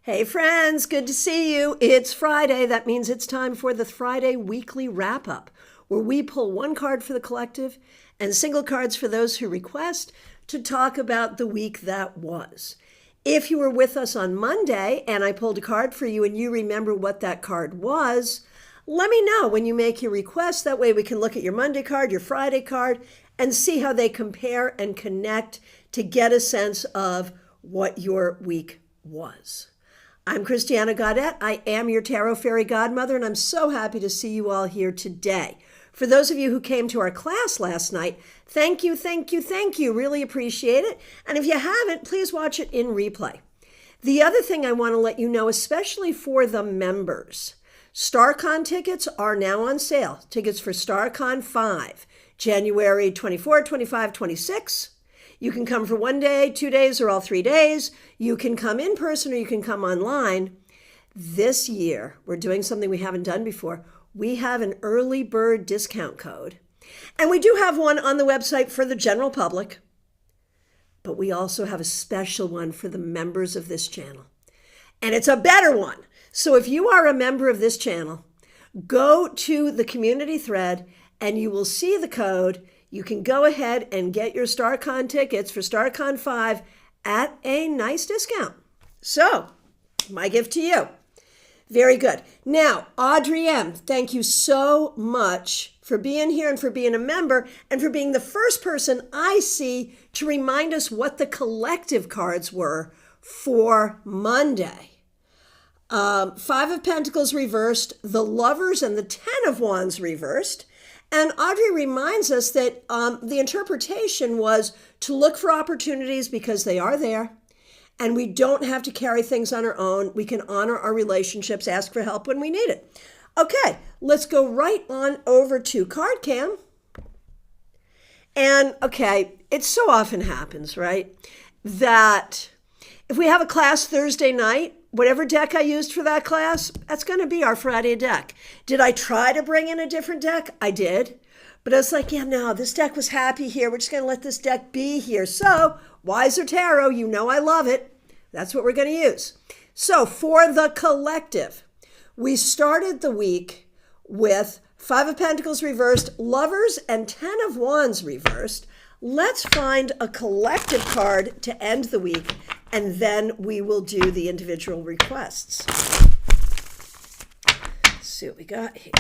Hey friends, good to see you. It's Friday. That means it's time for the Friday weekly wrap-up, where we pull one card for the collective and single cards for those who request to talk about the week that was. If you were with us on Monday and I pulled a card for you and you remember what that card was, let me know when you make your request. That way we can look at your Monday card, your Friday card, and see how they compare and connect to get a sense of what your week was. I'm Christiana Gaudet. I am your Tarot Fairy Godmother, and I'm so happy to see you all here today. For those of you who came to our class last night, thank you. Really appreciate it. And if you haven't, please watch it in replay. The other thing I want to let you know, especially for the members, StarCon tickets are now on sale. Tickets for StarCon 5, January 24, 25, 26. You can come for 1 day, 2 days, or all 3 days. You can come in person or you can come online. This year, we're doing something we haven't done before. We have an early bird discount code. And we do have one on the website for the general public. But we also have a special one for the members of this channel. And it's a better one. So if you are a member of this channel, go to the community thread and you will see the code. You can go ahead and get your StarCon tickets for StarCon 5 at a nice discount. So, my gift to you. Very good. Now, Audrey M., thank you so much for being here and for being a member and for being the first person I see to remind us what the collective cards were for Monday. 5 of Pentacles reversed, the Lovers and the 10 of Wands reversed. And Audrey reminds us that the interpretation was to look for opportunities because they are there. And we don't have to carry things on our own. We can honor our relationships, ask for help when we need it. Okay, let's go right on over to Card Cam. And okay, it so often happens, right, that if we have a class Thursday night, whatever deck I used for that class, that's going to be our Friday deck. Did I try to bring in a different deck? I did. But I was like, yeah, no, this deck was happy here. We're just going to let this deck be here. So, Wiser Tarot, you know I love it. That's what we're going to use. So, for the collective, we started the week with 5 of Pentacles reversed, Lovers, and 10 of Wands reversed. Let's find a collective card to end the week, and then we will do the individual requests. Let's see what we got here.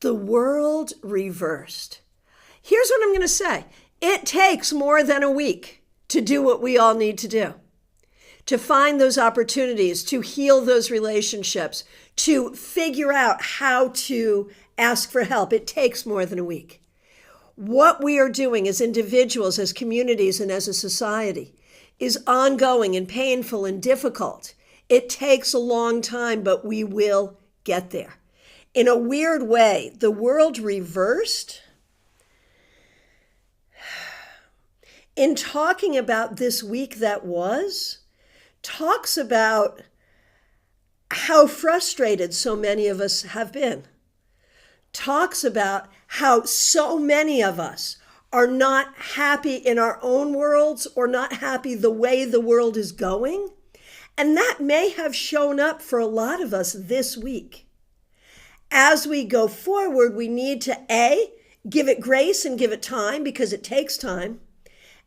The World reversed. Here's what I'm going to say. It takes more than a week to do what we all need to do. To find those opportunities, to heal those relationships, to figure out how to ask for help. It takes more than a week. What we are doing as individuals, as communities, and as a society is ongoing and painful and difficult. It takes a long time, but we will get there. In a weird way, the world reversed. In talking about this week that was, talks about how frustrated so many of us have been. Talks about how so many of us are not happy in our own worlds or not happy the way the world is going. And that may have shown up for a lot of us this week. As we go forward, we need to A, give it grace and give it time because it takes time.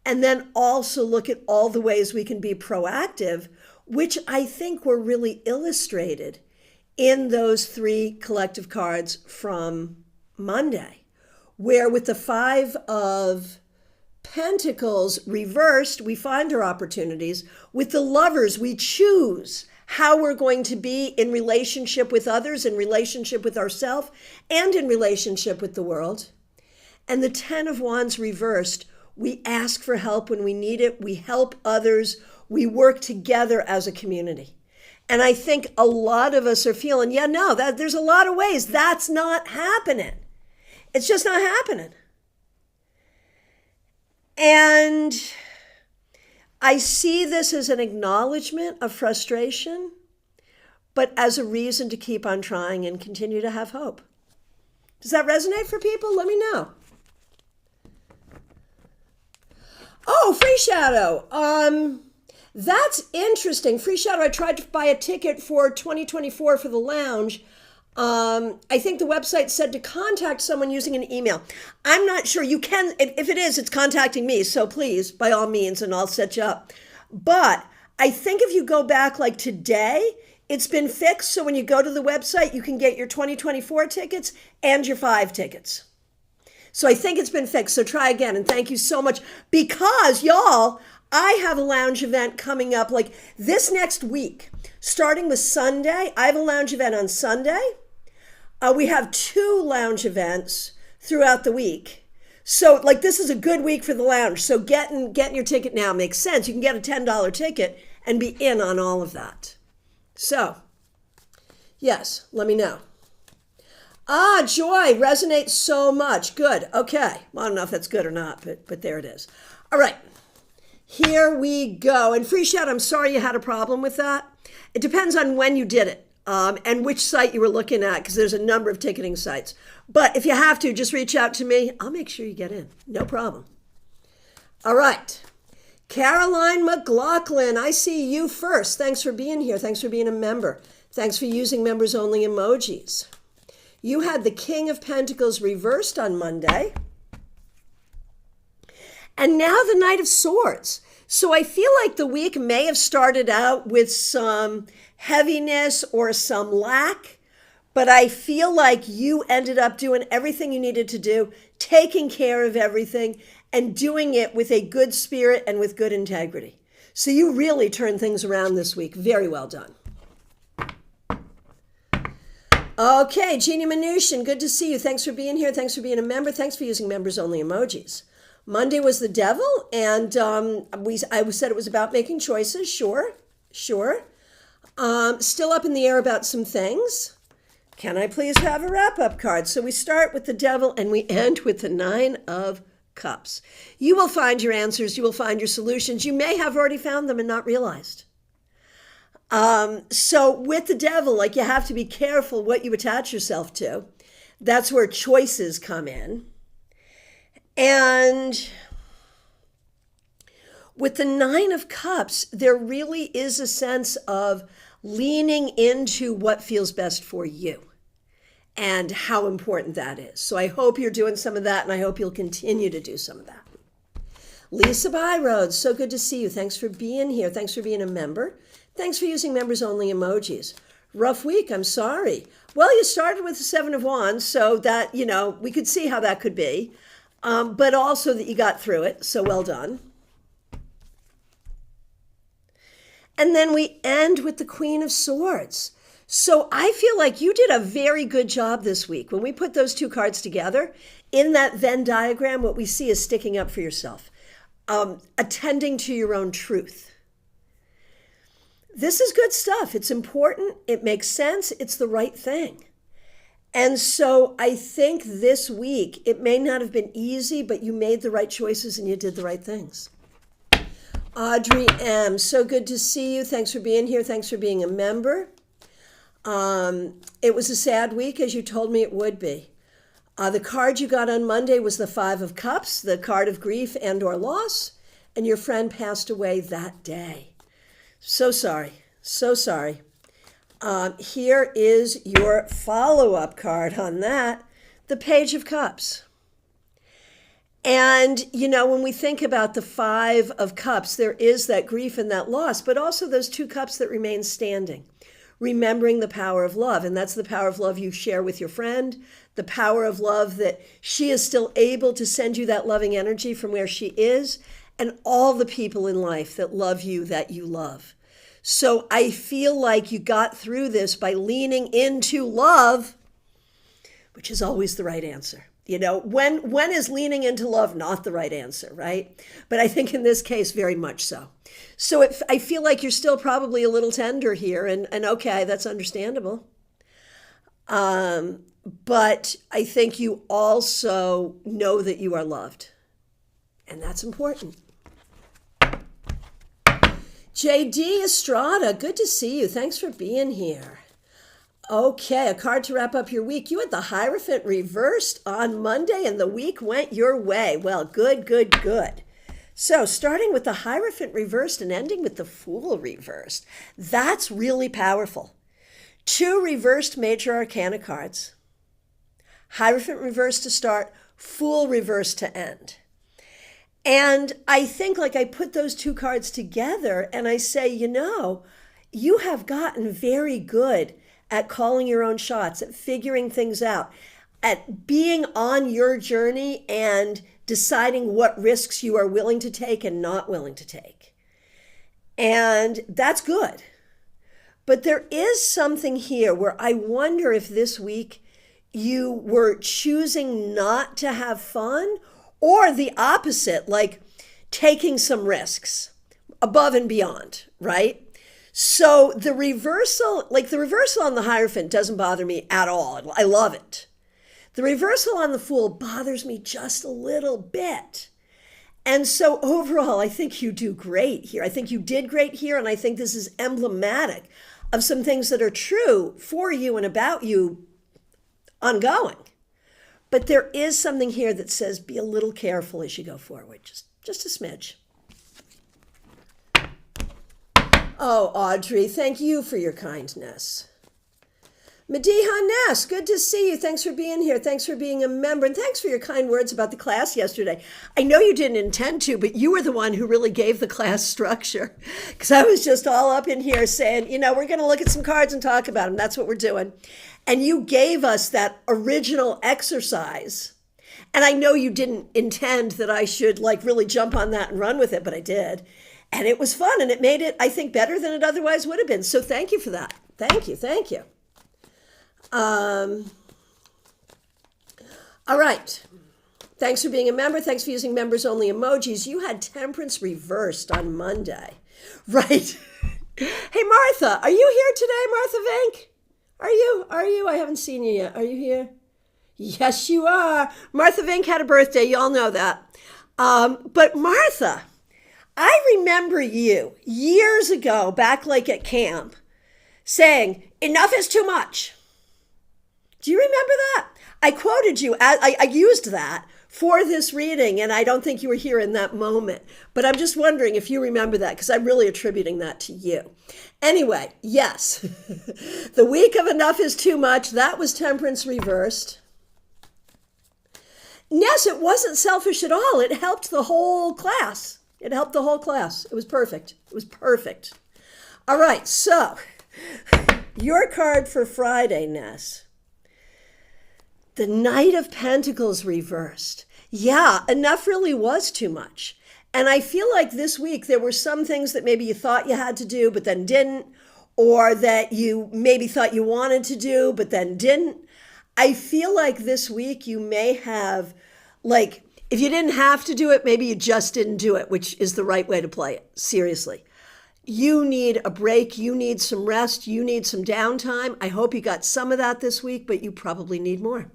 And then also look at all the ways we can be proactive, which I think were really illustrated in those 3 collective cards from Monday, where with the 5 of Pentacles reversed, we find our opportunities. With the Lovers, we choose how we're going to be in relationship with others, in relationship with ourselves, and in relationship with the world. And the 10 of Wands reversed, we ask for help when we need it. We help others. We work together as a community. And I think a lot of us are feeling, there's a lot of ways that's not happening. It's just not happening. And I see this as an acknowledgement of frustration, but as a reason to keep on trying and continue to have hope. Does that resonate for people? Let me know. Oh, Free Shadow. That's interesting. Free Shadow, I tried to buy a ticket for 2024 for the lounge. I think the website said to contact someone using an email. I'm not sure. You can, if it is, it's contacting me. So please, by all means, and I'll set you up. But I think if you go back like today, it's been fixed. So when you go to the website, you can get your 2024 tickets and your 5 tickets. So I think it's been fixed. So try again. And thank you so much. Because y'all, I have a lounge event coming up like this next week, starting with Sunday. I have a lounge event on Sunday. We have 2 lounge events throughout the week. So like this is a good week for the lounge. So getting your ticket now makes sense. You can get a $10 ticket and be in on all of that. So yes, let me know. Joy resonates so much. Good. Okay. Well, I don't know if that's good or not, but there it is. All right. Here we go. And Free Shout, I'm sorry you had a problem with that. It depends on when you did it and which site you were looking at, because there's a number of ticketing sites. But if you have to, just reach out to me. I'll make sure you get in. No problem. All right. Caroline McLaughlin, I see you first. Thanks for being here. Thanks for being a member. Thanks for using members only emojis. You had the King of Pentacles reversed on Monday. And now the Knight of Swords. So I feel like the week may have started out with some heaviness or some lack, but I feel like you ended up doing everything you needed to do, taking care of everything, and doing it with a good spirit and with good integrity. So you really turned things around this week. Very well done. Okay, Jeannie Mnuchin, good to see you. Thanks for being here. Thanks for being a member. Thanks for using members only emojis. Monday was the devil, and I said it was about making choices. Sure. Still up in the air about some things. Can I please have a wrap-up card? So we start with the devil, and we end with the 9 of Cups. You will find your answers. You will find your solutions. You may have already found them and not realized. So with the devil, like you have to be careful what you attach yourself to. That's where choices come in. And with the 9 of Cups, there really is a sense of leaning into what feels best for you and how important that is. So I hope you're doing some of that, and I hope you'll continue to do some of that. Lisa Byroad, so good to see you. Thanks for being here. Thanks for being a member. Thanks for using members only emojis. Rough week, I'm sorry. Well, you started with the 7 of Wands, so that, we could see how that could be. But also that you got through it, so well done. And then we end with the Queen of Swords. So I feel like you did a very good job this week. When we put those 2 cards together, in that Venn diagram, what we see is sticking up for yourself, attending to your own truth. This is good stuff. It's important. It makes sense. It's the right thing. And so I think this week, it may not have been easy, but you made the right choices and you did the right things. Audrey M., so good to see you. Thanks for being here. Thanks for being a member. It was a sad week, as you told me it would be. The card you got on Monday was the 5 of Cups, the card of grief and or loss, and your friend passed away that day. So sorry. So sorry. Here is your follow-up card on that, the Page of Cups. And, when we think about the 5 of Cups, there is that grief and that loss, but also those 2 cups that remain standing, remembering the power of love. And that's the power of love you share with your friend, the power of love that she is still able to send you that loving energy from where she is, and all the people in life that love you, that you love. So I feel like you got through this by leaning into love, which is always the right answer. When is leaning into love not the right answer, right? But I think in this case, very much so. So I feel like you're still probably a little tender here, and okay, that's understandable. But I think you also know that you are loved, and that's important. JD Estrada, good to see you. Thanks for being here. Okay, a card to wrap up your week. You had the Hierophant reversed on Monday and the week went your way. Well, good. So, starting with the Hierophant reversed and ending with the Fool reversed, that's really powerful. Two reversed major arcana cards, Hierophant reversed to start, Fool reversed to end. And I think, like, I put those two cards together and I say, you have gotten very good at calling your own shots, at figuring things out, at being on your journey and deciding what risks you are willing to take and not willing to take. And that's good. But there is something here where I wonder if this week you were choosing not to have fun, or the opposite, like taking some risks above and beyond, right? So the reversal on the Hierophant doesn't bother me at all. I love it. The reversal on the Fool bothers me just a little bit. And so overall, I think you do great here. I think you did great here, and I think this is emblematic of some things that are true for you and about you ongoing. But there is something here that says be a little careful as you go forward, just a smidge. Oh, Audrey, thank you for your kindness. Mediha Ness, good to see you. Thanks for being here. Thanks for being a member. And thanks for your kind words about the class yesterday. I know you didn't intend to, but you were the one who really gave the class structure. Because I was just all up in here saying, we're going to look at some cards and talk about them. That's what we're doing. And you gave us that original exercise. And I know you didn't intend that I should really jump on that and run with it, but I did. And it was fun, and it made it, I think, better than it otherwise would have been. So thank you for that. Thank you. All right. Thanks for being a member. Thanks for using members-only emojis. You had Temperance reversed on Monday. Right. Hey, Martha, are you here today, Martha Vink? Are you? I haven't seen you yet. Are you here? Yes, you are. Martha Vink had a birthday. You all know that. But Martha, I remember you years ago, back at camp, saying, enough is too much. Do you remember that? I quoted you. I used that for this reading, and I don't think you were here in that moment. But I'm just wondering if you remember that, because I'm really attributing that to you. Anyway, yes, the week of enough is too much. That was Temperance reversed. Yes, it wasn't selfish at all. It helped the whole class. It was perfect. All right, so your card for Friday, Ness. The Knight of Pentacles reversed. Yeah, enough really was too much. And I feel like this week there were some things that maybe you thought you had to do but then didn't, or that you maybe thought you wanted to do but then didn't. I feel like this week you may have, if you didn't have to do it, maybe you just didn't do it, which is the right way to play it. Seriously. You need a break. You need some rest. You need some downtime. I hope you got some of that this week, but you probably need more.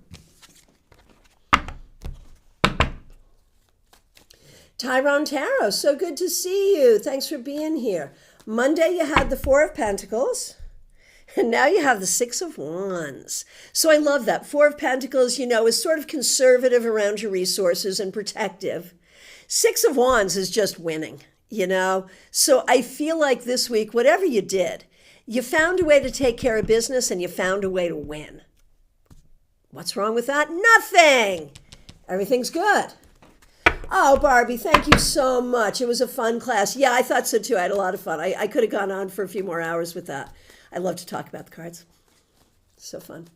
Tyrone Tarot, so good to see you. Thanks for being here. Monday, you had the Four of Pentacles, and now you have the Six of Wands. So I love that. Four of Pentacles, is sort of conservative around your resources and protective. Six of Wands is just winning. So I feel like this week, whatever you did, you found a way to take care of business and you found a way to win. What's wrong with that? Nothing. Everything's good. Oh, Barbie, thank you so much. It was a fun class. Yeah, I thought so too. I had a lot of fun. I could have gone on for a few more hours with that. I love to talk about the cards. So fun.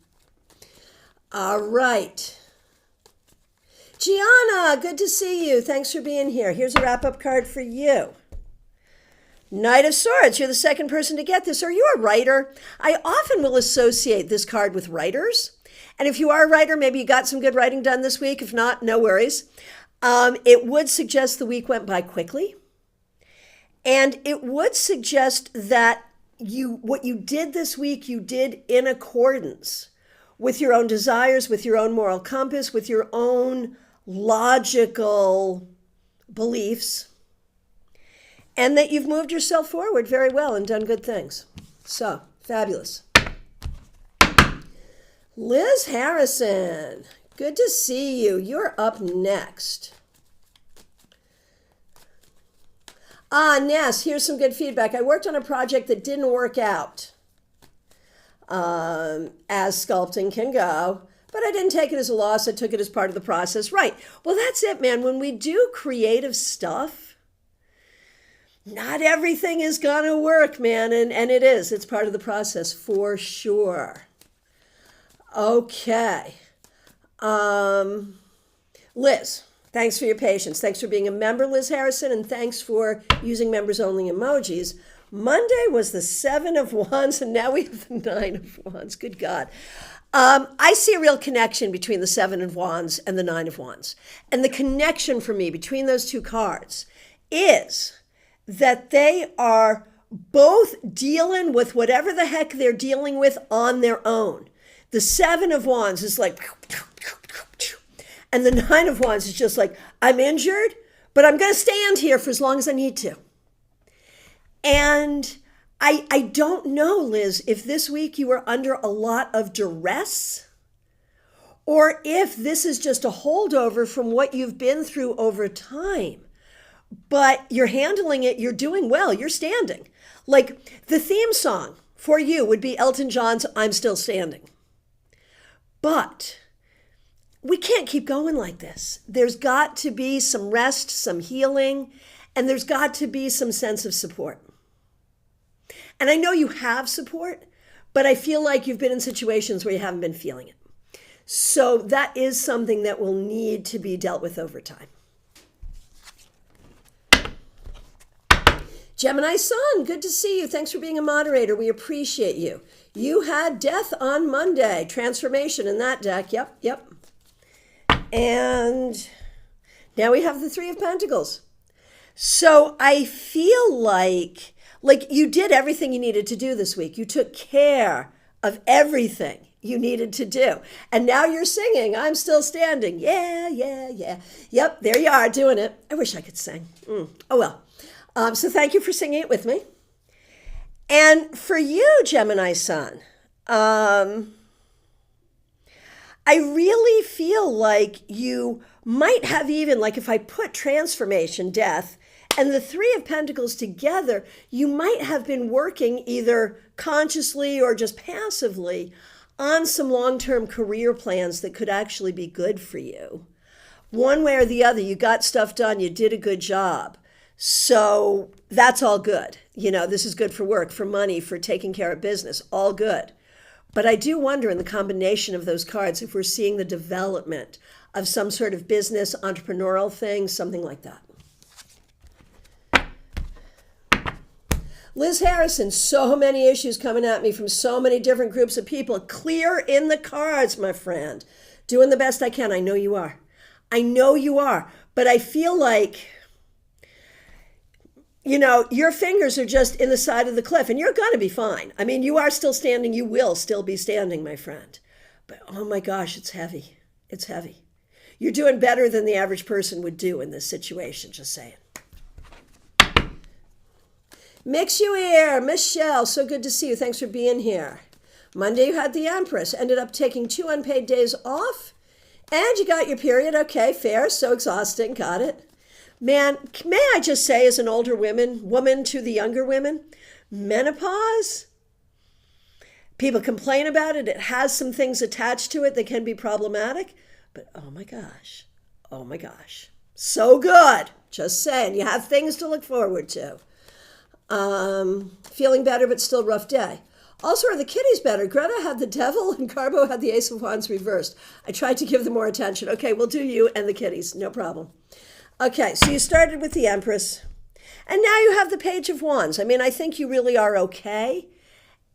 All right. Gianna, good to see you. Thanks for being here. Here's a wrap-up card for you. Knight of Swords. You're the second person to get this. Are you a writer? I often will associate this card with writers. And if you are a writer, maybe you got some good writing done this week. If not, no worries. It would suggest the week went by quickly. And it would suggest that what you did this week, you did in accordance with your own desires, with your own moral compass, with your own logical beliefs, and that you've moved yourself forward very well and done good things. So, fabulous. Liz Harrison, good to see you. You're up next. Ness, here's some good feedback. I worked on a project that didn't work out, as sculpting can go, but I didn't take it as a loss. I took it as part of the process. Right. Well, that's it, man. When we do creative stuff, not everything is going to work, man. And it is. It's part of the process for sure. Okay. Liz, thanks for your patience. Thanks for being a member, Liz Harrison, and thanks for using members-only emojis. Monday was the 7 of Wands, and now we have the 9 of Wands. Good God. I see a real connection between the 7 of Wands and the 9 of Wands. And the connection for me between those two cards is that they are both dealing with whatever the heck they're dealing with on their own. The 7 of Wands is like, and the 9 of Wands is just like, I'm injured, but I'm going to stand here for as long as I need to. And I don't know, Liz, if this week you were under a lot of duress or if this is just a holdover from what you've been through over time. But you're handling it, you're doing well, you're standing. Like the theme song for you would be Elton John's I'm Still Standing. But we can't keep going like this. There's got to be some rest, some healing, and there's got to be some sense of support. And I know you have support, but I feel like you've been in situations where you haven't been feeling it. So that is something that will need to be dealt with over time. Gemini Sun, good to see you. Thanks for being a moderator. We appreciate you. You had Death on Monday, transformation in that deck. Yep. And now we have the 3 of Pentacles. So I feel like you did everything you needed to do this week. You took care of everything you needed to do. And now you're singing, I'm Still Standing. Yeah. Yep, there you are doing it. I wish I could sing. Oh, well. So thank you for singing it with me. And for you, Gemini Sun, I really feel like you might have even, like if I put transformation, death, and the 3 of Pentacles together, you might have been working either consciously or just passively on some long-term career plans that could actually be good for you. One way or the other, you got stuff done, you did a good job. So that's all good. You know, this is good for work, for money, for taking care of business, all good. But I do wonder in the combination of those cards if we're seeing the development of some sort of business, entrepreneurial thing, something like that. Liz Harrison, so many issues coming at me from so many different groups of people. Clear in the cards, my friend. Doing the best I can. I know you are. But I feel like, you know, your fingers are just in the side of the cliff and you're going to be fine. I mean, you are still standing. You will still be standing, my friend. But oh my gosh, it's heavy. It's heavy. You're doing better than the average person would do in this situation, just saying. Mix you here, Michelle, so good to see you. Thanks for being here. Monday you had the Empress, ended up taking 2 unpaid days off, and you got your period. Okay, fair, so exhausting, got it. Man, may I just say as an older woman to the younger women, menopause, people complain about it. It has some things attached to it that can be problematic, but oh my gosh, so good. Just saying, you have things to look forward to. Feeling better, but still rough day. Also, are the kitties better? Greta had the Devil and Carbo had the Ace of Wands reversed. I tried to give them more attention. Okay, we'll do you and the kitties. No problem. Okay, so you started with the Empress. And now you have the Page of Wands. I mean, I think you really are okay.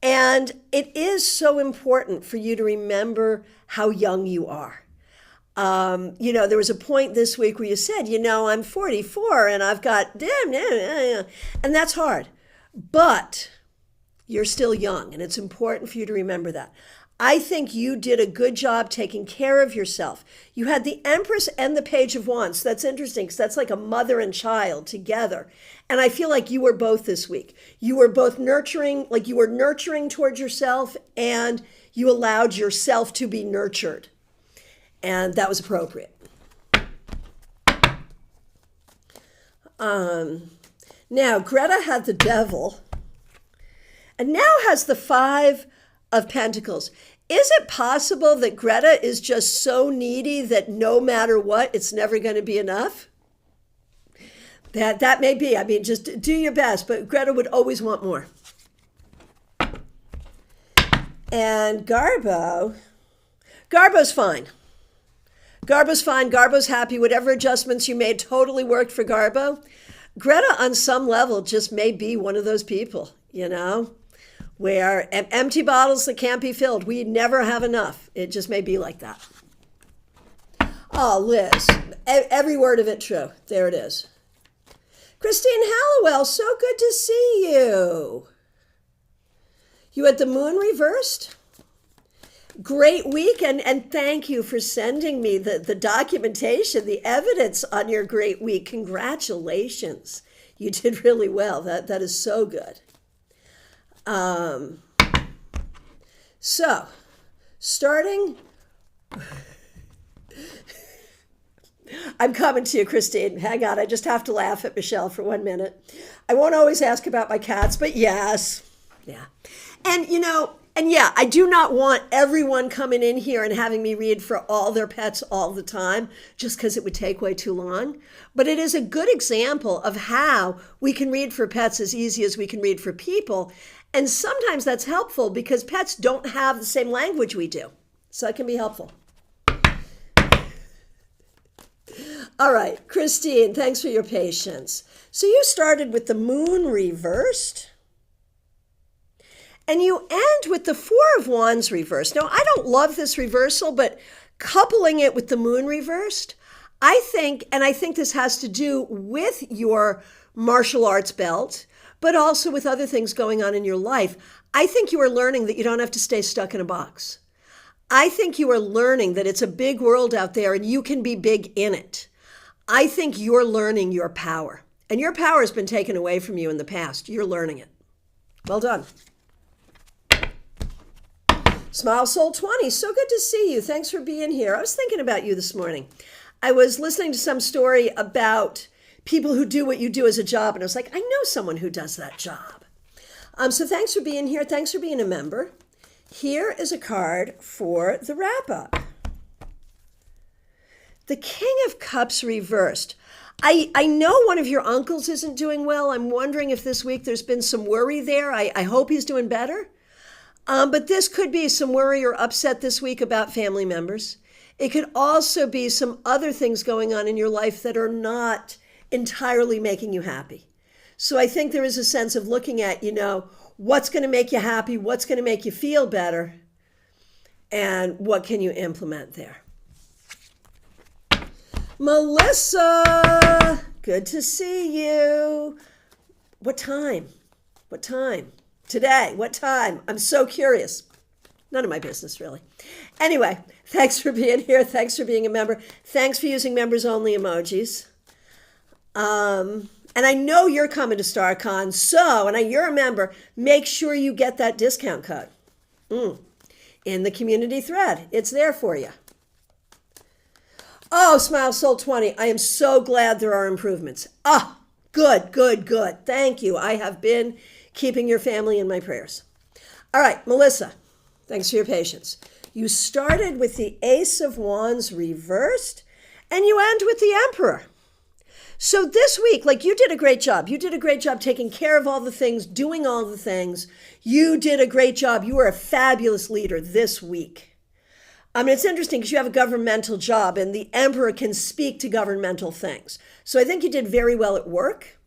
And it is so important for you to remember how young you are. You know, there was a point this week where you said, you know, I'm 44 and I've got, and that's hard, but you're still young and it's important for you to remember that. I think you did a good job taking care of yourself. You had the Empress and the Page of Wands. That's interesting because that's like a mother and child together. And I feel like you were both this week. You were both nurturing, like you were nurturing towards yourself and you allowed yourself to be nurtured. And that was appropriate. Now, Greta had the devil and now has the Five of Pentacles. Is it possible that Greta is just so needy that no matter what, it's never going to be enough? That may be. I mean, just do your best, but Greta would always want more. And Garbo's fine. Garbo's fine. Garbo's happy. Whatever adjustments you made totally worked for Garbo. Greta, on some level, just may be one of those people, where empty bottles that can't be filled. We never have enough. It just may be like that. Oh, Liz, every word of it true. There it is. Christine Hallowell, so good to see you. You had the moon reversed? Great week, and thank you for sending me the documentation, the evidence on your great week. Congratulations. You did really well. That is so good. So, starting... I'm coming to you, Christine. Hang on, I just have to laugh at Michelle for 1 minute. I won't always ask about my cats, but yes. Yeah. And, yeah, I do not want everyone coming in here and having me read for all their pets all the time, just because it would take way too long. But it is a good example of how we can read for pets as easy as we can read for people. And sometimes that's helpful because pets don't have the same language we do. So it can be helpful. All right, Christine, thanks for your patience. So you started with the moon reversed, and you end with the Four of Wands reversed. Now, I don't love this reversal, but coupling it with the moon reversed, I think this has to do with your martial arts belt, but also with other things going on in your life. I think you are learning that you don't have to stay stuck in a box. I think you are learning that it's a big world out there and you can be big in it. I think you're learning your power, and your power has been taken away from you in the past. You're learning it. Well done. Smile Soul 20, so good to see you. Thanks for being here. I was thinking about you this morning. I was listening to some story about people who do what you do as a job, and I was like, I know someone who does that job. So thanks for being here. Thanks for being a member. Here is a card for the wrap-up. The King of Cups reversed. I know one of your uncles isn't doing well. I'm wondering if this week there's been some worry there. I hope he's doing better. But this could be some worry or upset this week about family members. It could also be some other things going on in your life that are not entirely making you happy. So I think there is a sense of looking at, what's going to make you happy, what's going to make you feel better, and what can you implement there. Melissa, good to see you. What time? What time? Today, what time? I'm so curious. None of my business, really. Anyway, thanks for being here. Thanks for being a member. Thanks for using members-only emojis. And I know you're coming to StarCon, so, you're a member, make sure you get that discount code in the community thread. It's there for you. Oh, Smile Soul 20, I am so glad there are improvements. Good. Thank you. I have been keeping your family in my prayers. All right, Melissa, thanks for your patience. You started with the Ace of Wands reversed, and you end with the Emperor. So this week, you did a great job. You did a great job taking care of all the things, doing all the things. You did a great job. You were a fabulous leader this week. It's interesting because you have a governmental job and the Emperor can speak to governmental things. So I think you did very well at work.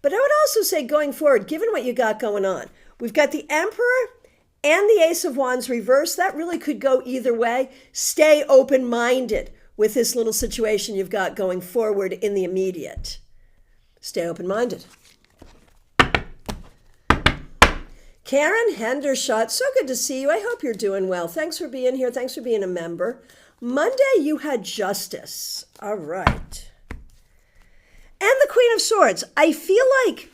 But I would also say going forward, given what you got going on, we've got the Emperor and the Ace of Wands reversed. That really could go either way. Stay open-minded with this little situation you've got going forward in the immediate. Stay open-minded. Karen Hendershot, so good to see you. I hope you're doing well. Thanks for being here. Thanks for being a member. Monday, you had Justice. All right. And the Queen of Swords. I feel like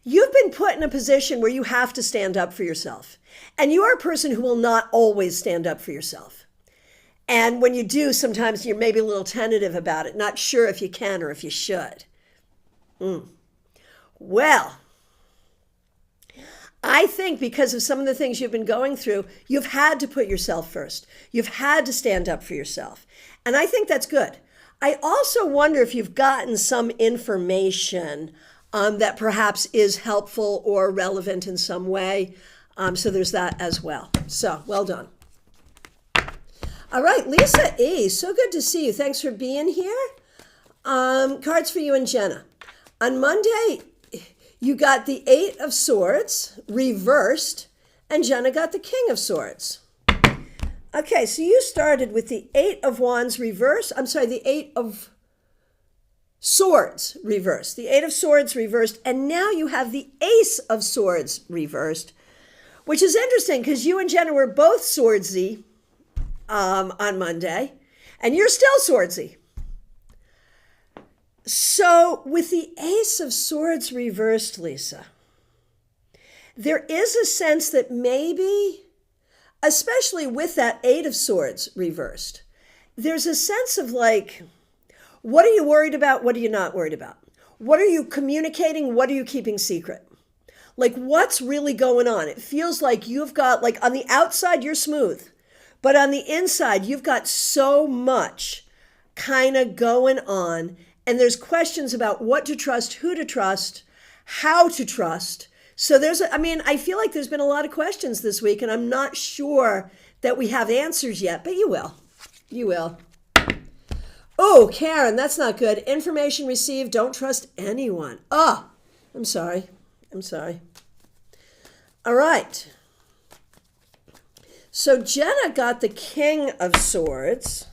you've been put in a position where you have to stand up for yourself. And you are a person who will not always stand up for yourself. And when you do, sometimes you're maybe a little tentative about it, not sure if you can or if you should. Well, I think because of some of the things you've been going through, you've had to put yourself first. You've had to stand up for yourself. And I think that's good. I also wonder if you've gotten some information that perhaps is helpful or relevant in some way. So there's that as well. So well done. All right, Lisa E., so good to see you. Thanks for being here. Cards for you and Jenna. On Monday, you got the 8 of Swords reversed, and Jenna got the King of Swords. Okay, so you started with the 8 of Wands reversed. I'm sorry, the 8 of Swords reversed. The 8 of Swords reversed, and now you have the Ace of Swords reversed, which is interesting because you and Jenna were both swordsy on Monday, and you're still swordsy. So with the Ace of Swords reversed, Lisa, there is a sense that maybe, especially with that 8 of Swords reversed, there's a sense of like, what are you worried about? What are you not worried about? What are you communicating? What are you keeping secret? Like, what's really going on? It feels like you've got, like, on the outside, you're smooth. But on the inside, you've got so much kind of going on. And there's questions about what to trust, who to trust, how to trust. So I feel like there's been a lot of questions this week, and I'm not sure that we have answers yet, but you will. You will. Oh, Karen, that's not good. Information received, don't trust anyone. Oh, I'm sorry. All right. So Jenna got the King of Swords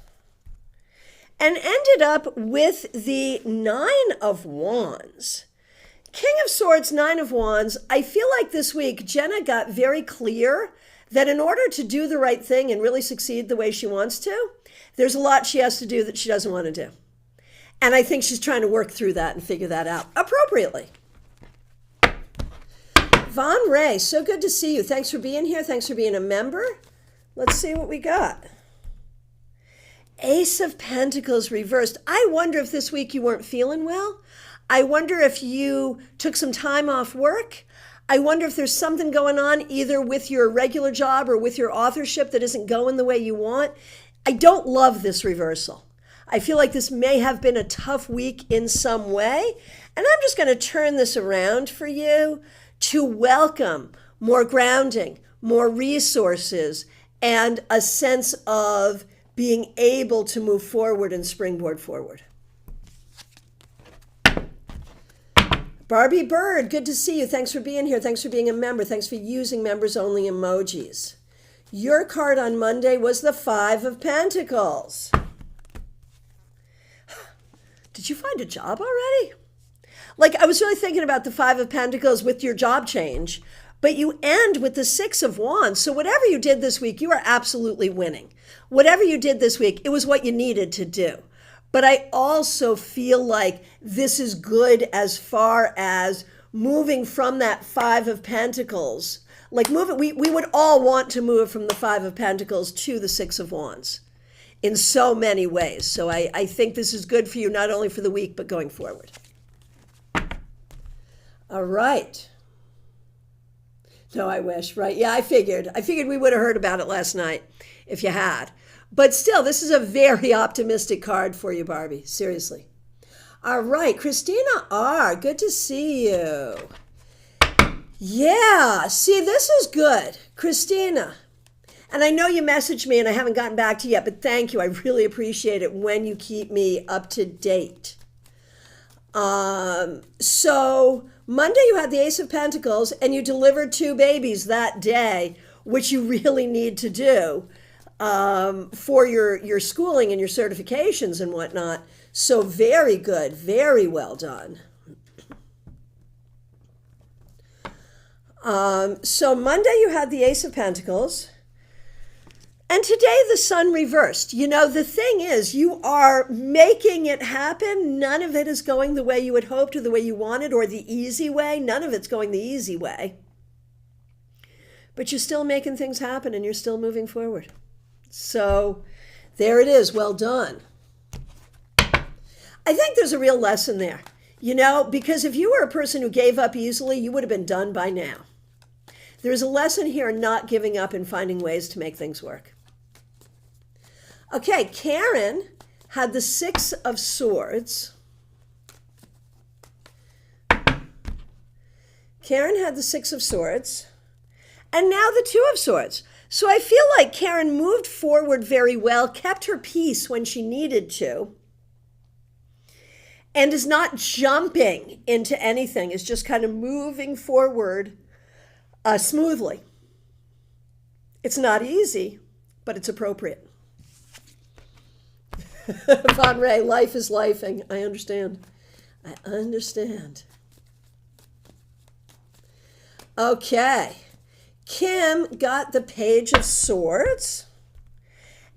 and ended up with the 9 of Wands. King of Swords, 9 of Wands. I feel like this week Jenna got very clear that in order to do the right thing and really succeed the way she wants to, there's a lot she has to do that she doesn't want to do. And I think she's trying to work through that and figure that out appropriately. Von Ray, so good to see you. Thanks for being here. Thanks for being a member. Let's see what we got. Ace of Pentacles reversed. I wonder if this week you weren't feeling well. I wonder if you took some time off work. I wonder if there's something going on either with your regular job or with your authorship that isn't going the way you want. I don't love this reversal. I feel like this may have been a tough week in some way. And I'm just going to turn this around for you to welcome more grounding, more resources, and a sense of being able to move forward and springboard forward. Barbie Bird, good to see you. Thanks for being here. Thanks for being a member. Thanks for using members-only emojis. Your card on Monday was the 5 of Pentacles. Did you find a job already? Like, I was really thinking about the 5 of Pentacles with your job change, but you end with the 6 of Wands. So whatever you did this week, you are absolutely winning. Whatever you did this week, it was what you needed to do. But I also feel like this is good as far as moving from that 5 of Pentacles. Like we would all want to move from the 5 of Pentacles to the 6 of Wands in so many ways. So I think this is good for you, not only for the week, but going forward. All right. No, I wish, right? Yeah, I figured we would have heard about it last night if you had. But still, this is a very optimistic card for you, Barbie. Seriously. All right, Christina R., good to see you. Yeah, see, this is good. Christina. And I know you messaged me and I haven't gotten back to you yet, but thank you. I really appreciate it when you keep me up to date. So Monday you had the Ace of Pentacles and you delivered 2 babies that day, which you really need to do for your schooling and your certifications and whatnot. So very good. Very well done. So Monday you had the Ace of Pentacles. And today the Sun reversed. You know, the thing is, you are making it happen. None of it is going the way you had hoped or the way you wanted or the easy way. None of it's going the easy way. But you're still making things happen and you're still moving forward. So there it is. Well done. I think there's a real lesson there. You know, because if you were a person who gave up easily, you would have been done by now. There's a lesson here in not giving up and finding ways to make things work. Okay, Karen had the Six of Swords. Karen had the Six of Swords. And now the Two of Swords. So I feel like Karen moved forward very well, kept her peace when she needed to, and is not jumping into anything, is just kind of moving forward smoothly. It's not easy, but it's appropriate. Von Ray, life is lifing. I understand. I understand. Okay. Kim got the Page of Swords.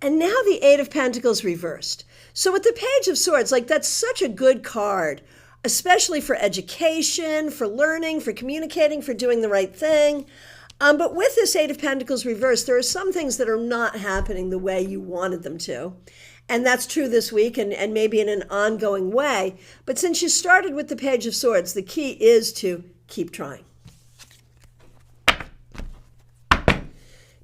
And now the Eight of Pentacles reversed. So with the Page of Swords, like that's such a good card, especially for education, for learning, for communicating, for doing the right thing. But with this Eight of Pentacles reversed, there are some things that are not happening the way you wanted them to. And that's true this week and maybe in an ongoing way. But since you started with the Page of Swords, the key is to keep trying.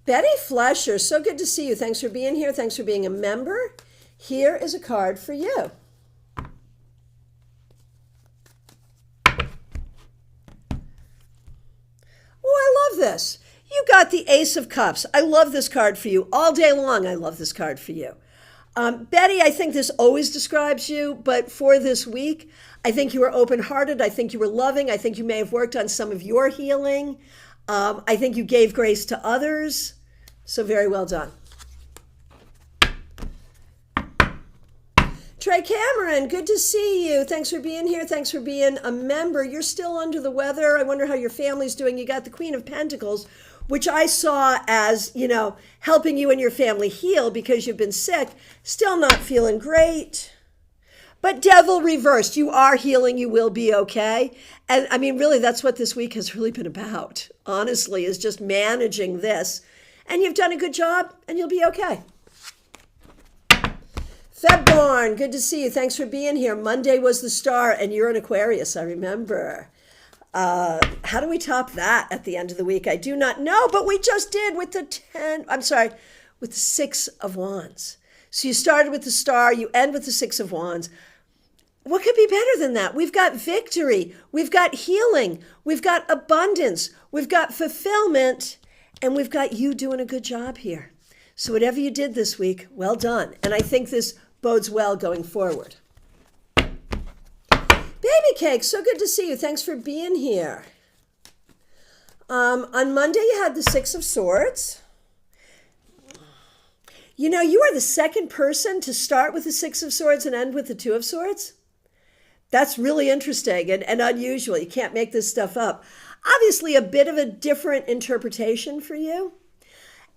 Betty Flesher, so good to see you. Thanks for being here. Thanks for being a member. Here is a card for you. Oh, I love this. You got the Ace of Cups. I love this card for you. All day long, I love this card for you. Betty, I think this always describes you, but for this week, I think you were open-hearted. I think you were loving. I think you may have worked on some of your healing. I think you gave grace to others. So very well done. Trey Cameron, good to see you. Thanks for being here. Thanks for being a member. You're still under the weather. I wonder how your family's doing. You got the Queen of Pentacles, which I saw as, you know, helping you and your family heal because you've been sick. Still not feeling great. But Devil reversed. You are healing. You will be okay. And I mean, really, that's what this week has really been about, honestly, is just managing this. And you've done a good job, and you'll be okay. Febborn, good to see you. Thanks for being here. Monday was the star, and you're an Aquarius, I remember. How do we top that at the end of the week? I do not know, but we just did with the with the Six of Wands. So you started with the star, you end with the Six of Wands. What could be better than that? We've got victory, we've got healing, we've got abundance, we've got fulfillment, and we've got you doing a good job here. So whatever you did this week, well done. And I think this bodes well going forward. Baby Cake, so good to see you. Thanks for being here. On Monday, you had the Six of Swords. You know, you are the second person to start with the Six of Swords and end with the Two of Swords. That's really interesting and unusual. You can't make this stuff up. Obviously, a bit of a different interpretation for you.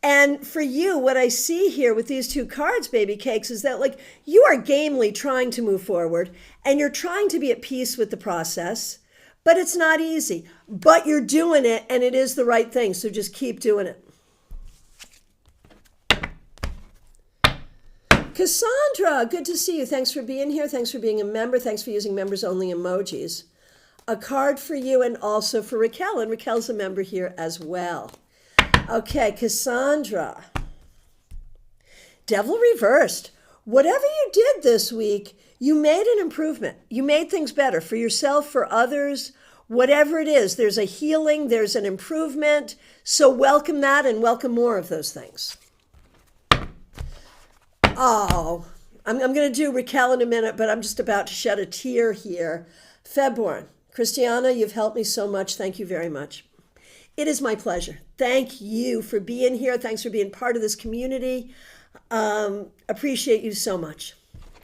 And for you, what I see here with these two cards, Baby Cakes, is that like you are gamely trying to move forward and you're trying to be at peace with the process, but it's not easy. But you're doing it and it is the right thing. So just keep doing it. Cassandra, good to see you. Thanks for being here. Thanks for being a member. Thanks for using members only emojis. A card for you and also for Raquel. And Raquel's a member here as well. Okay, Cassandra. Devil reversed. Whatever you did this week, you made an improvement. You made things better for yourself, for others, whatever it is. There's a healing, there's an improvement. So welcome that and welcome more of those things. Oh, I'm going to do Raquel in a minute, but I'm just about to shed a tear here. Febborn. Christiana, you've helped me so much. Thank you very much. It is my pleasure. Thank you for being here. Thanks for being part of this community. Appreciate you so much.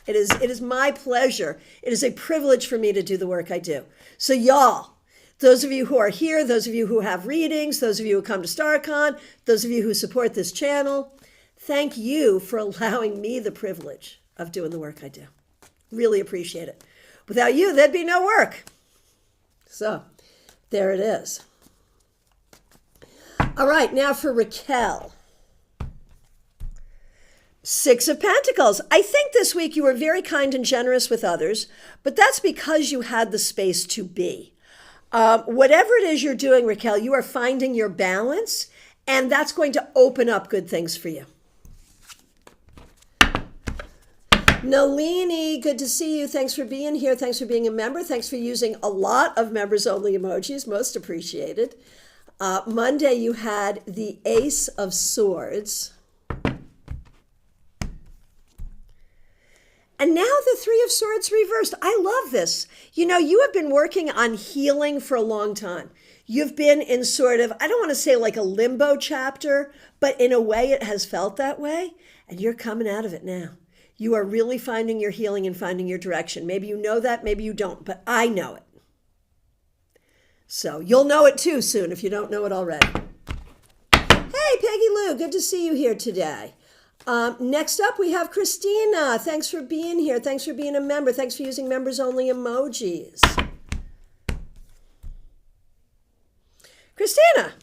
It is my pleasure. It is a privilege for me to do the work I do. So y'all, those of you who are here, those of you who have readings, those of you who come to StarCon, those of you who support this channel, thank you for allowing me the privilege of doing the work I do. Really appreciate it. Without you, there'd be no work. So there it is. All right, now for Raquel. Six of Pentacles. I think this week you were very kind and generous with others, but that's because you had the space to be. Whatever it is you're doing, Raquel, you are finding your balance, and that's going to open up good things for you. Nalini, good to see you. Thanks for being here. Thanks for being a member. Thanks for using a lot of members-only emojis. Most appreciated. Monday, you had the Ace of Swords. And now the Three of Swords reversed. I love this. You know, you have been working on healing for a long time. You've been in sort of, I don't want to say like a limbo chapter, but in a way it has felt that way. And you're coming out of it now. You are really finding your healing and finding your direction. Maybe you know that, maybe you don't, but I know it. So you'll know it too soon if you don't know it already. Hey, Peggy Lou, good to see you here today. Next up, we have Christina. Thanks for being here. Thanks for being a member. Thanks for using members-only emojis. Christina,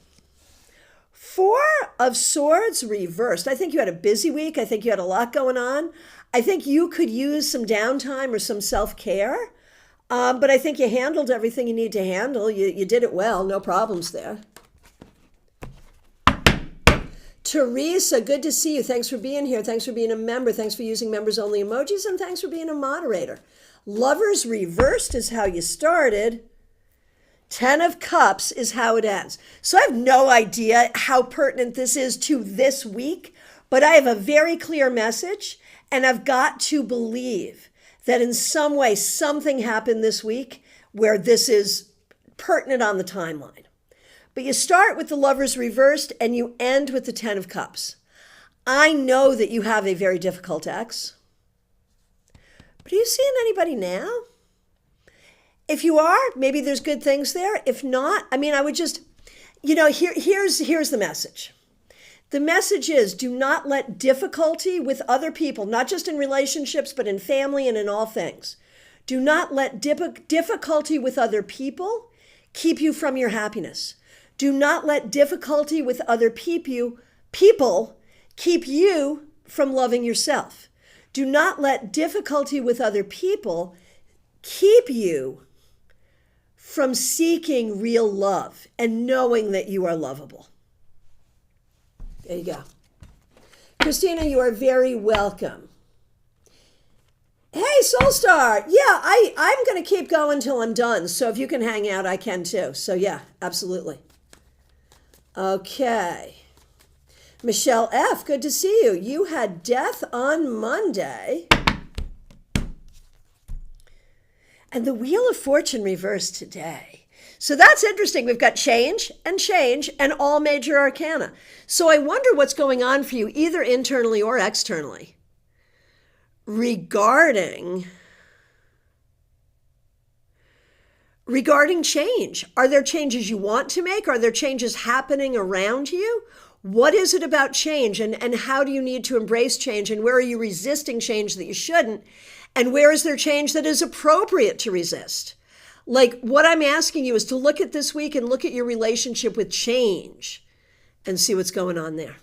Four of Swords reversed. I think you had a busy week. I think you had a lot going on. I think you could use some downtime or some self-care. But I think you handled everything you need to handle. You did it well. No problems there. Teresa, good to see you. Thanks for being here. Thanks for being a member. Thanks for using members-only emojis. And thanks for being a moderator. Lovers reversed is how you started. 10 of Cups is how it ends. So I have no idea how pertinent this is to this week, but I have a very clear message, and I've got to believe that in some way something happened this week where this is pertinent on the timeline. But you start with the Lovers reversed and you end with the 10 of Cups. I know that you have a very difficult ex. But are you seeing anybody now? If you are, maybe there's good things there. If not, I mean, I would just, here's the message. The message is, do not let difficulty with other people, not just in relationships, but in family and in all things. Do not let difficulty with other people keep you from your happiness. Do not let difficulty with other people keep you from loving yourself. Do not let difficulty with other people keep you from seeking real love and knowing that you are lovable. There you go. Christina, you are very welcome. Hey, Soulstar. Yeah, I'm going to keep going till I'm done. So if you can hang out, I can too. So yeah, absolutely. Okay. Michelle F., good to see you. You had Death on Monday. And the Wheel of Fortune reversed today. So that's interesting. We've got change, and all major arcana. So I wonder what's going on for you, either internally or externally, regarding change. Are there changes you want to make? Are there changes happening around you? What is it about change, and how do you need to embrace change, and where are you resisting change that you shouldn't? And where is there change that is appropriate to resist? Like, what I'm asking you is to look at this week and look at your relationship with change and see what's going on there.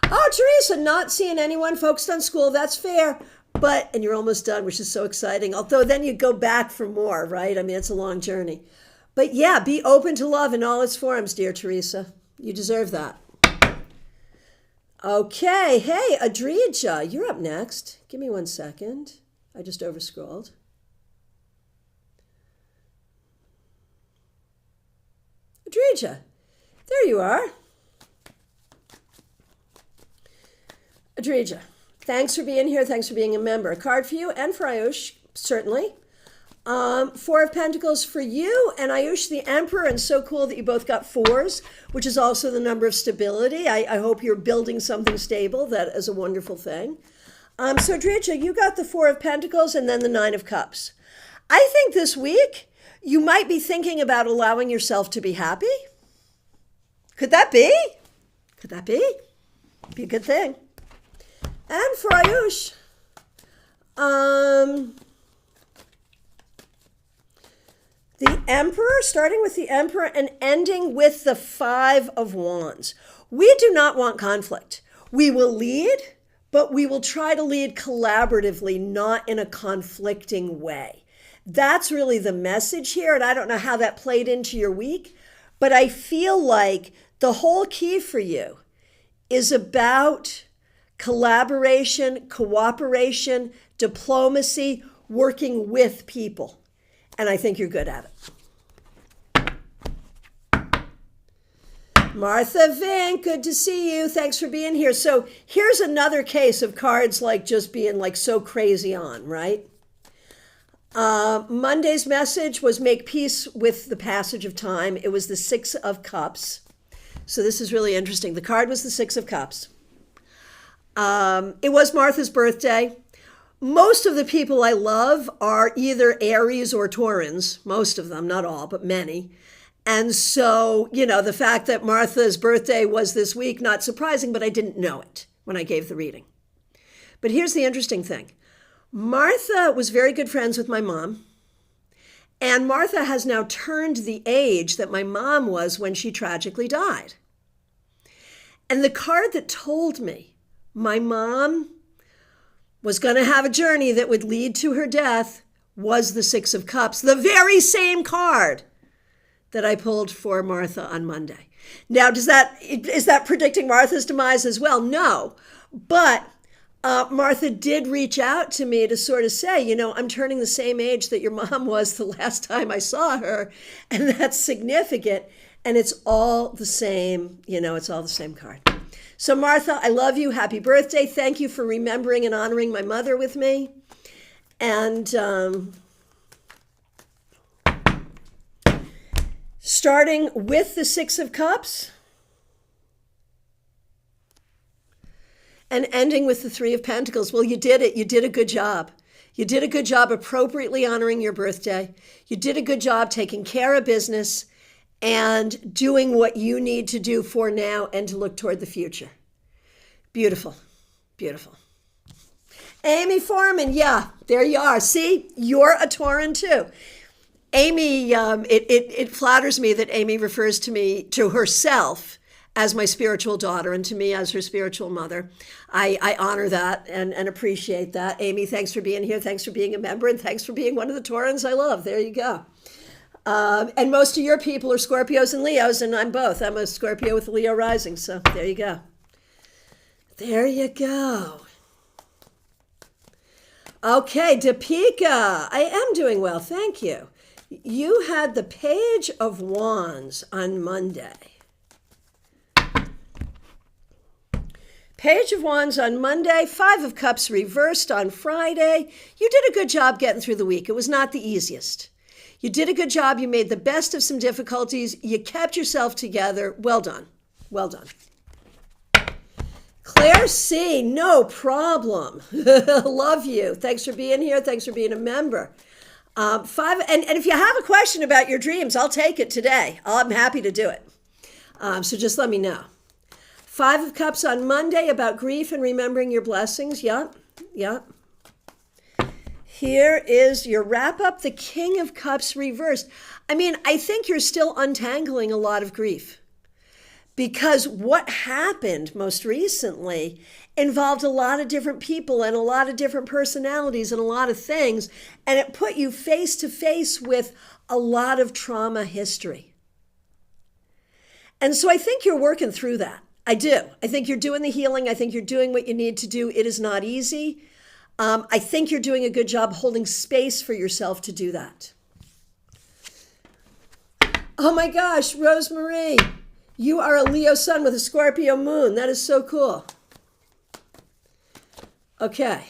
Oh, Teresa, not seeing anyone focused on school. That's fair. And you're almost done, which is so exciting. Although then you go back for more, right? I mean, it's a long journey. But yeah, be open to love in all its forms, dear Teresa. You deserve that. Okay. Hey, Adrija, you're up next. Give me 1 second. I just overscrolled. Adrija, there you are. Adrija, thanks for being here. Thanks for being a member. A card for you and for Ayush, certainly. Four of Pentacles for you and Ayush, the Emperor, and so cool that you both got fours, which is also the number of stability. I hope you're building something stable. That is a wonderful thing. So Adrija, you got the Four of Pentacles and then the Nine of Cups. I think this week you might be thinking about allowing yourself to be happy. Could that be? Could that be? Be a good thing. And for Ayush, the Emperor, starting with the Emperor and ending with the Five of Wands. We do not want conflict. We will lead, but we will try to lead collaboratively, not in a conflicting way. That's really the message here. And I don't know how that played into your week, but I feel like the whole key for you is about collaboration, cooperation, diplomacy, working with people. And I think you're good at it. Martha Vink, good to see you. Thanks for being here. So here's another case of cards like just being like so crazy on, right? Monday's message was make peace with the passage of time. It was the Six of Cups. So this is really interesting. The card was the Six of Cups. It was Martha's birthday. Most of the people I love are either Aries or Taurans. Most of them, not all, but many. And so, the fact that Martha's birthday was this week, not surprising, but I didn't know it when I gave the reading. But here's the interesting thing. Martha was very good friends with my mom. And Martha has now turned the age that my mom was when she tragically died. And the card that told me my mom was going to have a journey that would lead to her death was the Six of Cups, the very same card that I pulled for Martha on Monday. Now, is that predicting Martha's demise as well? No, but Martha did reach out to me to sort of say, I'm turning the same age that your mom was the last time I saw her, and that's significant, and it's all the same, it's all the same card. So Martha, I love you. Happy birthday. Thank you for remembering and honoring my mother with me. And starting with the Six of Cups and ending with the Three of Pentacles. Well, you did it. You did a good job. You did a good job appropriately honoring your birthday. You did a good job taking care of business and doing what you need to do for now and to look toward the future. Beautiful. Beautiful. Amy Foreman, yeah, there you are. See, you're a Tauran too. Amy, it flatters me that Amy refers to herself as my spiritual daughter and to me as her spiritual mother. I honor that and appreciate that. Amy, thanks for being here. Thanks for being a member, and thanks for being one of the Taurans I love. There you go. And most of your people are Scorpios and Leos, and I'm both. I'm a Scorpio with a Leo rising, so there you go. There you go. Okay, Deepika, I am doing well, thank you. You had the Page of Wands on Monday. Page of Wands on Monday, Five of Cups reversed on Friday. You did a good job getting through the week. It was not the easiest. You did a good job. You made the best of some difficulties. You kept yourself together. Well done. Well done. Claire C., no problem. Love you. Thanks for being here. Thanks for being a member. And if you have a question about your dreams, I'll take it today. I'm happy to do it. So just let me know. Five of Cups on Monday about grief and remembering your blessings. Yep. Here is your wrap up, the King of Cups reversed. I think you're still untangling a lot of grief. Because what happened most recently involved a lot of different people and a lot of different personalities and a lot of things. And it put you face to face with a lot of trauma history. And so I think you're working through that. I do. I think you're doing the healing. I think you're doing what you need to do. It is not easy. I think you're doing a good job holding space for yourself to do that. Oh my gosh, Rosemarie. You are a Leo sun with a Scorpio moon. That is so cool. Okay.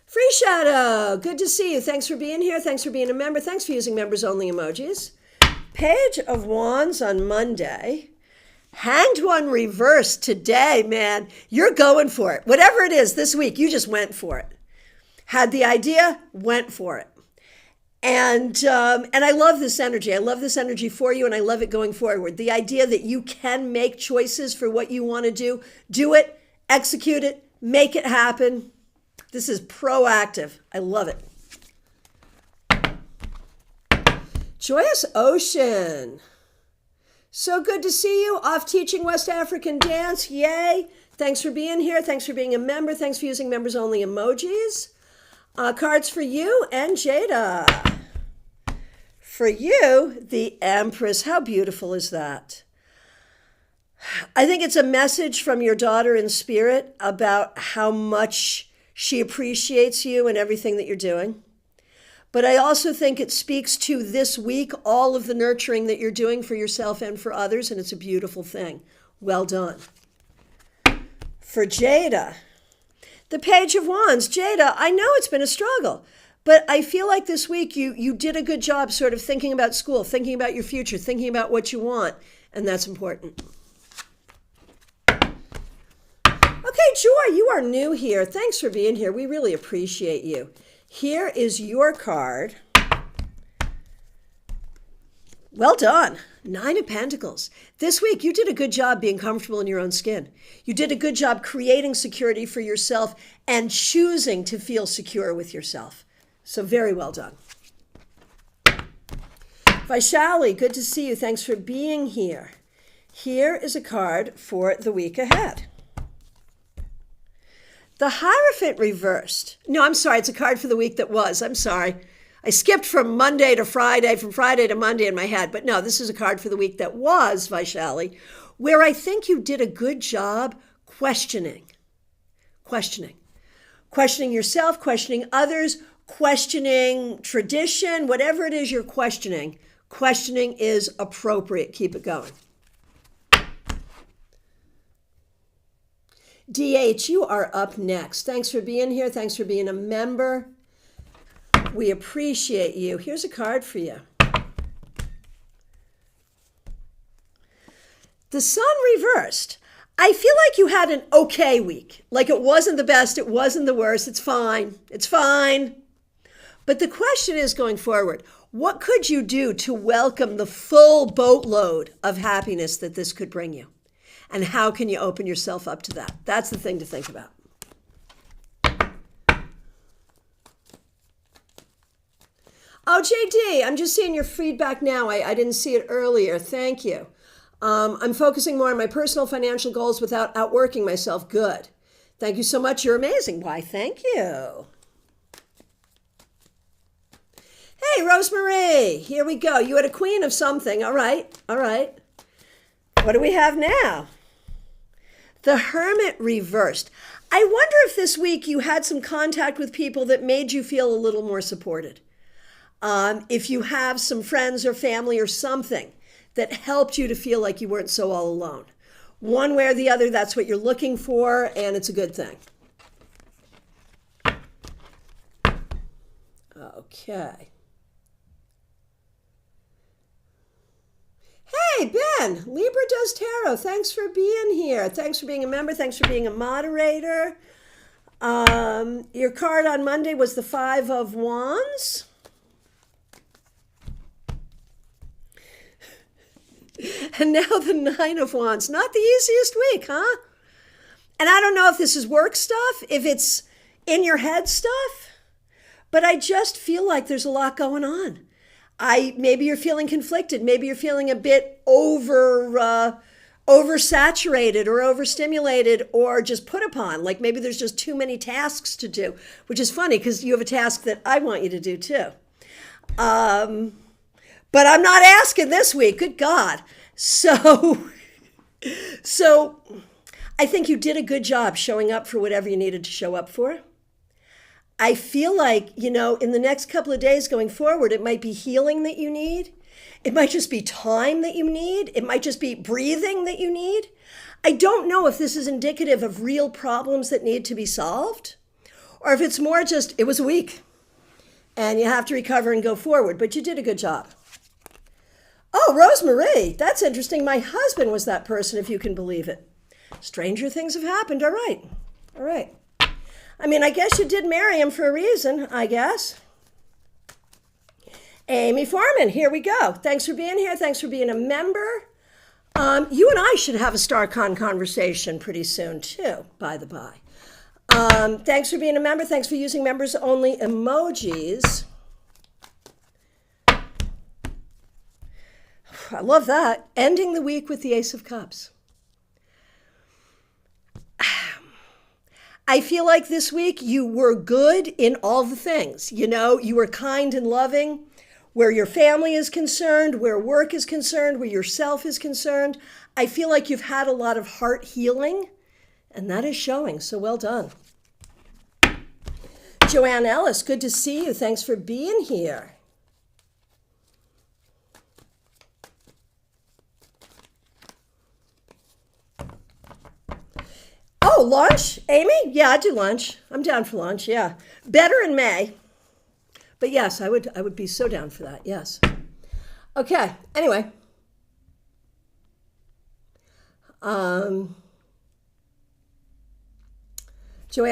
Free Shadow, good to see you. Thanks for being here. Thanks for being a member. Thanks for using members only emojis. Page of Wands on Monday. Hanged One reversed today, man. You're going for it. Whatever it is this week, you just went for it. Had the idea, went for it. And I love this energy. I love this energy for you, and I love it going forward. The idea that you can make choices for what you want to do it, execute it, make it happen. This is proactive. I love it. Joyous Ocean. So good to see you. Off teaching West African dance. Yay. Thanks for being here. Thanks for being a member. Thanks for using members only emojis. Cards for you and Jada. For you, the Empress. How beautiful is that? I think it's a message from your daughter in spirit about how much she appreciates you and everything that you're doing. But I also think it speaks to this week, all of the nurturing that you're doing for yourself and for others, and it's a beautiful thing. Well done. For Jada, the Page of Wands. Jada, I know it's been a struggle, but I feel like this week you did a good job sort of thinking about school, thinking about your future, thinking about what you want, and that's important. Okay, Joy, you are new here. Thanks for being here. We really appreciate you. Here is your card. Well done. 9 of Pentacles. This week, you did a good job being comfortable in your own skin. You did a good job creating security for yourself and choosing to feel secure with yourself. So very well done. Vaishali, good to see you. Thanks for being here. Here is a card for the week ahead. The Hierophant reversed. No, I'm sorry. It's a card for the week that was. I'm sorry. I skipped from Monday to Friday, from Friday to Monday in my head. But no, this is a card for the week that was, Vaishali, where I think you did a good job questioning yourself, questioning others, questioning tradition, whatever it is you're questioning. Questioning is appropriate. Keep it going. DH, you are up next. Thanks for being here. Thanks for being a member. We appreciate you. Here's a card for you. The Sun reversed. I feel like you had an okay week. Like it wasn't the best, it wasn't the worst. It's fine. It's fine. But the question is going forward, what could you do to welcome the full boatload of happiness that this could bring you? And how can you open yourself up to that? That's the thing to think about. Oh, JD, I'm just seeing your feedback now. I didn't see it earlier. Thank you. I'm focusing more on my personal financial goals without outworking myself. Good. Thank you so much. You're amazing. Why, thank you. Hey, Rosemary. Here we go. You had a queen of something. All right. All right. What do we have now? The Hermit reversed. I wonder if this week you had some contact with people that made you feel a little more supported. If you have some friends or family or something that helped you to feel like you weren't so all alone. One way or the other, that's what you're looking for, and it's a good thing. Okay. Hey, Ben, Libra Does Tarot. Thanks for being here. Thanks for being a member. Thanks for being a moderator. Your card on Monday was the Five of Wands. And now the Nine of Wands. Not the easiest week, huh? And I don't know if this is work stuff, if it's in your head stuff, but I just feel like there's a lot going on. Maybe you're feeling conflicted. Maybe you're feeling a bit oversaturated or overstimulated or just put upon. Like maybe there's just too many tasks to do, which is funny because you have a task that I want you to do too. But I'm not asking this week. Good God. So I think you did a good job showing up for whatever you needed to show up for. I feel like, in the next couple of days going forward, it might be healing that you need. It might just be time that you need. It might just be breathing that you need. I don't know if this is indicative of real problems that need to be solved or if it's more just, it was a week and you have to recover and go forward, but you did a good job. Oh, Rosemary, that's interesting. My husband was that person, if you can believe it. Stranger things have happened. All right. All right. I mean, I guess you did marry him for a reason, I guess. Amy Foreman, here we go. Thanks for being here. Thanks for being a member. You and I should have a StarCon conversation pretty soon, too, by the by. Thanks for being a member. Thanks for using members-only emojis. I love that. Ending the week with the Ace of Cups. I feel like this week you were good in all the things. You know, you were kind and loving where your family is concerned, where work is concerned, where yourself is concerned. I feel like you've had a lot of heart healing, and that is showing. So well done. Joanne Ellis, good to see you. Thanks for being here. Oh, lunch? Amy? Yeah, I do lunch. I'm down for lunch, yeah. Better in May. But yes, I would be so down for that, yes. Okay, anyway. Joanne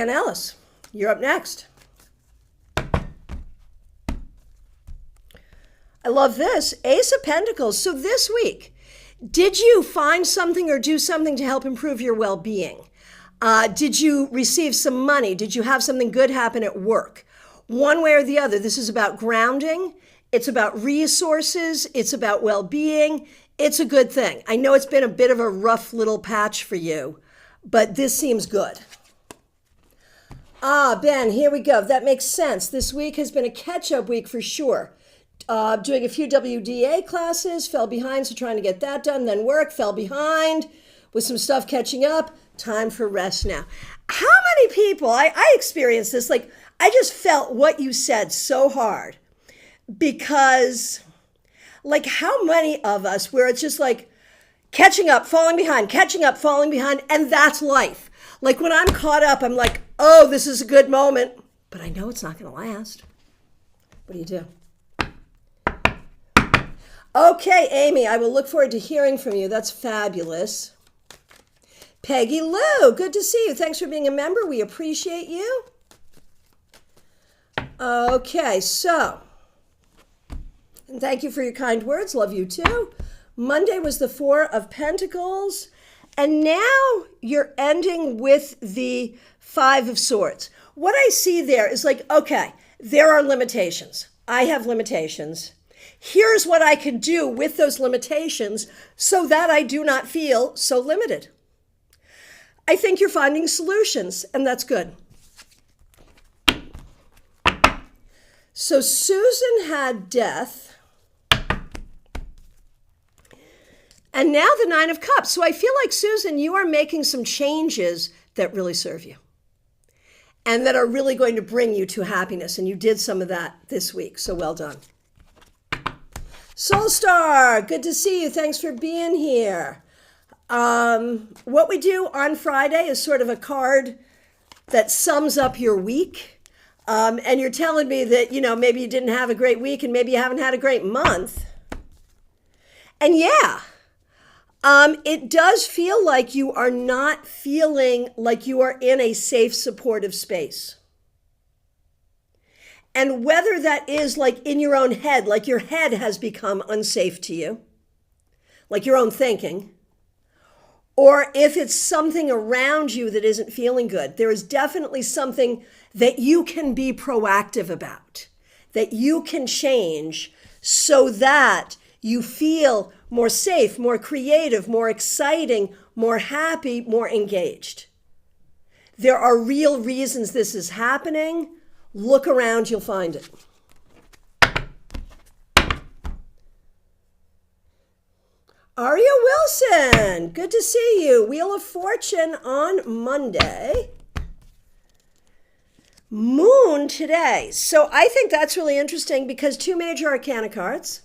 Ellis, you're up next. I love this. Ace of Pentacles. So this week, did you find something or do something to help improve your well-being? Did you receive some money? Did you have something good happen at work? One way or the other, this is about grounding. It's about resources. It's about well-being. It's a good thing. I know it's been a bit of a rough little patch for you, but this seems good. Ben, here we go. That makes sense. This week has been a catch-up week for sure. Doing a few WDA classes, fell behind, so trying to get that done, then work, fell behind with some stuff catching up. Time for rest now. How many people, I experienced this, like I just felt what you said so hard because like how many of us where it's just like catching up, falling behind, catching up, falling behind, and that's life. Like when I'm caught up, I'm like, oh, this is a good moment, but I know it's not going to last. What do you do? Okay, Amy, I will look forward to hearing from you. That's fabulous. Peggy Lou, good to see you. Thanks for being a member. We appreciate you. Okay, so, and thank you for your kind words. Love you too. Monday was the Four of Pentacles, and now you're ending with the Five of Swords. What I see there is like, okay, there are limitations. I have limitations. Here's what I can do with those limitations so that I do not feel so limited. I think you're finding solutions, and that's good. So Susan had death, and now the Nine of Cups. So I feel like, Susan, you are making some changes that really serve you and that are really going to bring you to happiness, and you did some of that this week, so well done. Soulstar, good to see you. Thanks for being here. What we do on Friday is sort of a card that sums up your week. And you're telling me that, you know, maybe you didn't have a great week and maybe you haven't had a great month. And yeah, it does feel like you are not feeling like you are in a safe, supportive space. And whether that is like in your own head, like your head has become unsafe to you, like your own thinking, or if it's something around you that isn't feeling good, there is definitely something that you can be proactive about, that you can change so that you feel more safe, more creative, more exciting, more happy, more engaged. There are real reasons this is happening. Look around, you'll find it. Aria Wilson, good to see you. Wheel of Fortune on Monday. Moon today. So I think that's really interesting because two major arcana cards.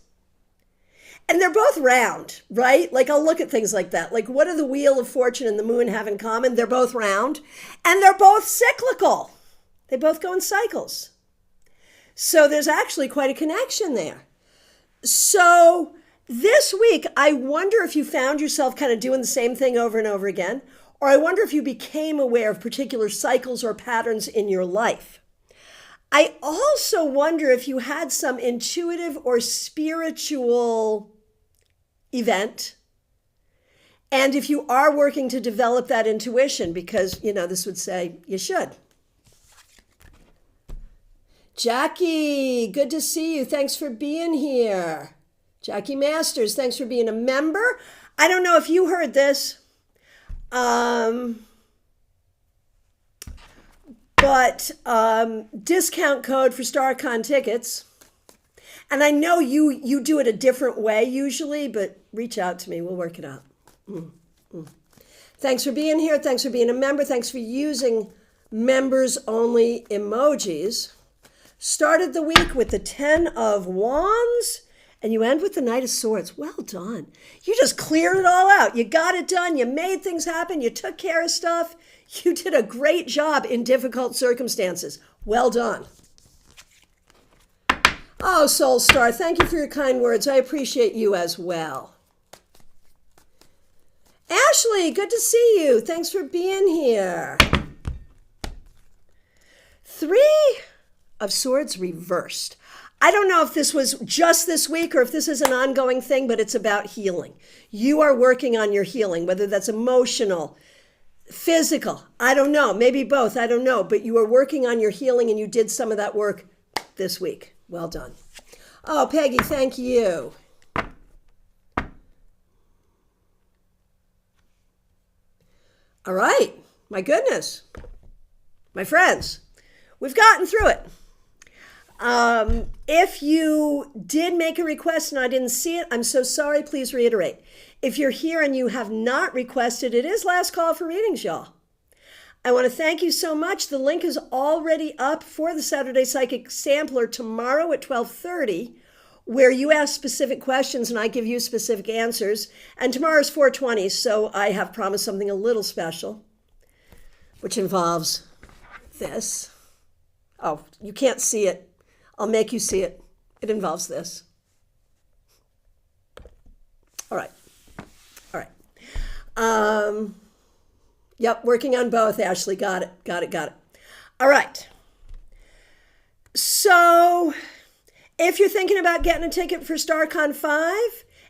And they're both round, right? Like I'll look at things like that. Like what do the Wheel of Fortune and the Moon have in common? They're both round and they're both cyclical. They both go in cycles. So there's actually quite a connection there. So this week, I wonder if you found yourself kind of doing the same thing over and over again, or I wonder if you became aware of particular cycles or patterns in your life. I also wonder if you had some intuitive or spiritual event, and if you are working to develop that intuition, because, you know, this would say you should. Jackie, good to see you. Thanks for being here. Jackie Masters, thanks for being a member. I don't know if you heard this, but discount code for StarCon tickets. And I know you do it a different way usually, but reach out to me. We'll work it out. Thanks for being here. Thanks for being a member. Thanks for using members-only emojis. Started the week with the 10 of Wands, and you end with the Knight of Swords. Well done. You just cleared it all out. You got it done. You made things happen. You took care of stuff. You did a great job in difficult circumstances. Well done. Oh, Soul Star, thank you for your kind words. I appreciate you as well. Ashley, good to see you. Thanks for being here. 3 of Swords reversed. I don't know if this was just this week or if this is an ongoing thing, but it's about healing. You are working on your healing, whether that's emotional, physical. I don't know. Maybe both. I don't know. But you are working on your healing and you did some of that work this week. Well done. Oh, Peggy, thank you. All right. My goodness. My friends, we've gotten through it. If you did make a request and I didn't see it, I'm so sorry. Please reiterate. If you're here and you have not requested, it is last call for readings, y'all. I want to thank you so much. The link is already up for the Saturday Psychic Sampler tomorrow at 12:30, where you ask specific questions and I give you specific answers. And tomorrow's 420, so I have promised something a little special, which involves this. Oh, you can't see it. I'll make you see it. It involves this. All right. All right. Yep, working on both, Ashley. Got it. All right. So if you're thinking about getting a ticket for StarCon 5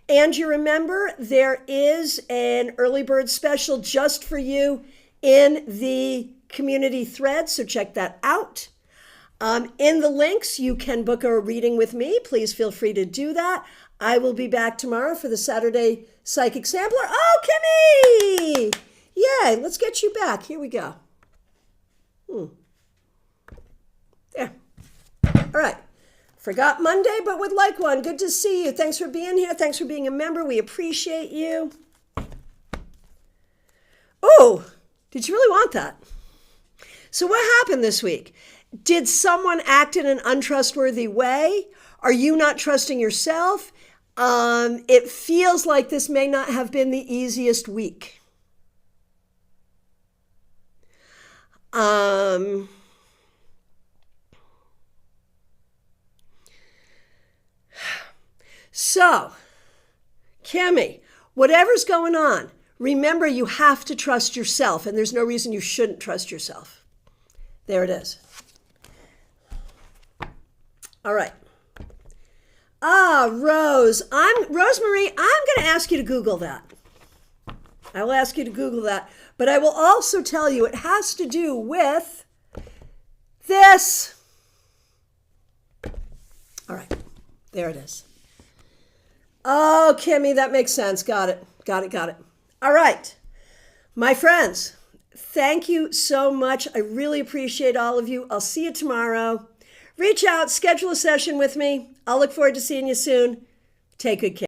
and you remember, there is an early bird special just for you in the community thread, so check that out. In the links, you can book a reading with me. Please feel free to do that. I will be back tomorrow for the Saturday Psychic Sampler. Oh, Kimmy! Yay, let's get you back. Here we go. There. All right. Forgot Monday, but would like one. Good to see you. Thanks for being here. Thanks for being a member. We appreciate you. Oh, did you really want that? So what happened this week? Did someone act in an untrustworthy way? Are you not trusting yourself? It feels like this may not have been the easiest week. So, Kimmy, whatever's going on, remember you have to trust yourself, and there's no reason you shouldn't trust yourself. There it is. All right. Rosemary, I'm going to ask you to Google that. I will ask you to Google that, but I will also tell you it has to do with this. All right, there it is. Oh, Kimmy, that makes sense. Got it. All right, my friends, thank you so much. I really appreciate all of you. I'll see you tomorrow. Reach out, schedule a session with me. I'll look forward to seeing you soon. Take good care.